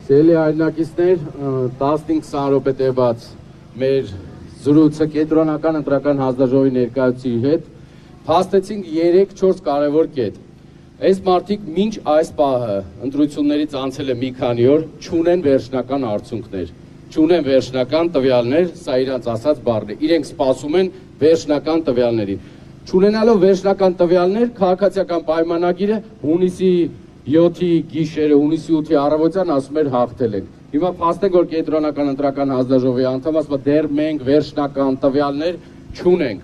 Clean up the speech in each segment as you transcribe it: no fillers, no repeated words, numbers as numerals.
Սիրելի հայրենակիցներ, 15-20 րոպե տևած մեր զրույցը կենտրոնական ընտրական հանձնաժողովի ներկայացուցիչի հետ փաստեցինք 3-4 կարևոր կետ։ Այս մարդիկ մինչ այս պահը ընտրություններից անցել է մի քանի օր, չունեն վերջնական արդյունքներ, չունեն վերջնական տվյալներ, սա իրանց ասած բառն է։ Իրենք սպասում են վերջնական տվյալներին։ Չունենալով վերջնական տվյալներ, քաղաքացիական պայմանագիրը հունիսի 7-ի գիշերը, հունիսի 8-ի առավոտյան ասում էր հաղթել ենք։ Հիմա փաստենք, որ կենտրոնական ընտրական հանձնաժողովի անդամ ասում է դեռ մենք վերջնական տվյալներ չունենք։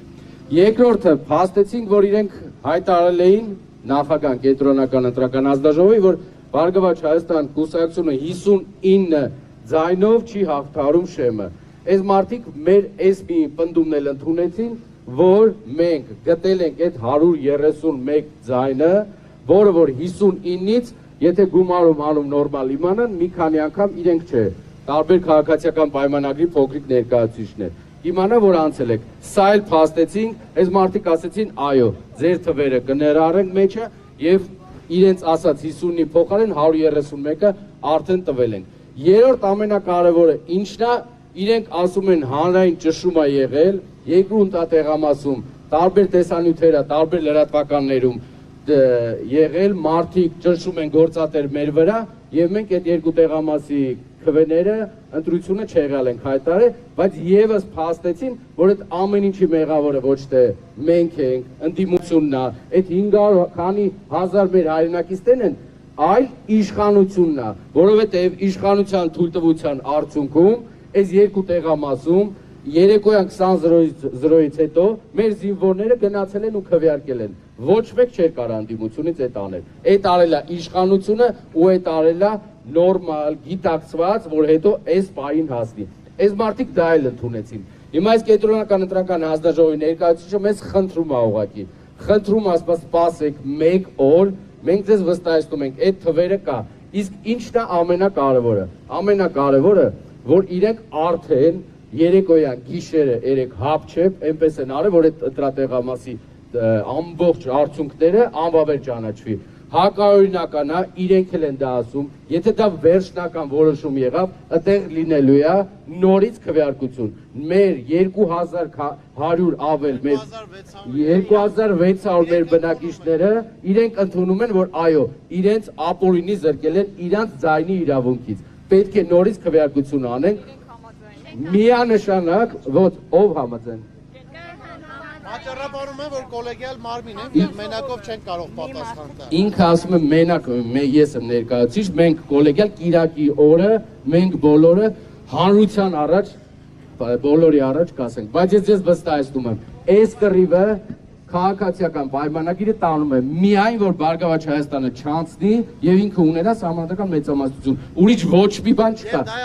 Երկրորդը փաստեցինք, որ իրենք հայտարարել էին նախագահ կենտրոնական ընտրական հանձնաժողովի, որ Բարգավաճ Հայաստան կուսակցությունը 59 ձայնով չի հաղթահարում Շեմը։ Այս մարդիկ մեր այս մի պնդումն էլ ընդունեցին, որ մենք գտել ենք այդ 131 ձայնը, որը որ 59-ից, եթե գումարում անում նորմալ իմանան, մի քանի անգամ իրենք չէ, տարբեր քաղաքացիական պայմանագրի փոքրիկ ներկայացուցիչներ։ Իմանա, որ անցել եք, սա էլ փաստեցինք, այս մարդիկ ասեցին, այո, ձեր թվերը կներառենք մեջը եւ իրենց ասած 50-ի փոխարեն 131-ը արդեն տվել են։ Երրորդ ամենակարևորը ինչն է, իրենք ասում են հանրային ճշում է եղել, երկրորդ տեղամասում, տարբեր տեսանյութերը, տարբեր լրատվականներում եղել, մարդիկ ճնշում են գործատեր մեր վրա եւ մենք այդ երկու տեղամասի քվեները ընտրությունը չեղյալ ենք հայտարարել, բայց եւս փաստեցին, որ այդ ամեն ինչի մեղավորը ոչ թե մենք ենք, ընդդիմությունն է, այդ 500 քանի հազար մեր հայրենակիցներն են, այլ իշխանությունն է, որովհետեւ իշխանության թույլտվության արդյունքում այս երկու տեղամասում երեկոյան 20:00-ից հետո մեր զինվորները գնացել են ու քվեարկել են։ Ոչ մեկ չէր կարող ընդդիմությունից այդ անել։ Այդ արելա իշխանությունը ու այդ արելա նորմալ, գիտակցված, որ հետո այս պահին հասնի։ Այս մարդիկ դա էլ ընդունեցին։ Հիմա այս կենտրոնական ընտրական հանձնաժողովի ներկայացուցիչը մեզ խնդրում է ուղղակի։ Խնդրում ասած սպասեք 1 օր, մենք ձեզ վստահեցնում ենք, այդ թվերը կա։ Իսկ ինչն է ամենակարևորը։ Ամենակարևորը, որ իրենք արդեն երեկոյան գիշերը երեք հապչեպ այնպես են արել, որ այդ ընտրատեղամասի ամբողջ արդյունքները անվավեր ճանաչվի։ Հակաօրինական է, իրենք էլ են դա ասում, եթե դա վերջնական որոշում եղավ, այդտեղ լինելու է նորից քվեարկություն։ Մեր 2100 ավել մեր 2600 մեր բնակիչները իրենք ընդունում են, որ այո, իրենց ապօրինի զրկել են իրանց ձայնի իրավունքից։ Պետք է նորից քվեարկություն անենք։ Միանշանակ, ոչ, ով համաձայն։ Պատճառաբանում է, որ կոլեգիալ մարմին են եւ մենակով չեն կարող պատասխան տալ։ Ինքը ասում է մենակ ես եմ ներկայացուցիչ, մենք կոլեգիալ կիրակի օրը, մենք բոլորը հանրության առաջ, բոլորի առաջ կասենք, բայց ես ձեզ վստահեցնում եմ, այս կռիվը քաղաքացիական պայմանագիրը տանում է միայն, որ Բարգավաճ Հայաստանը չանցնի եւ ինքը ունենա սահմանադրական մեծամասնություն։ Ուրիշ ոչ մի բան չկա։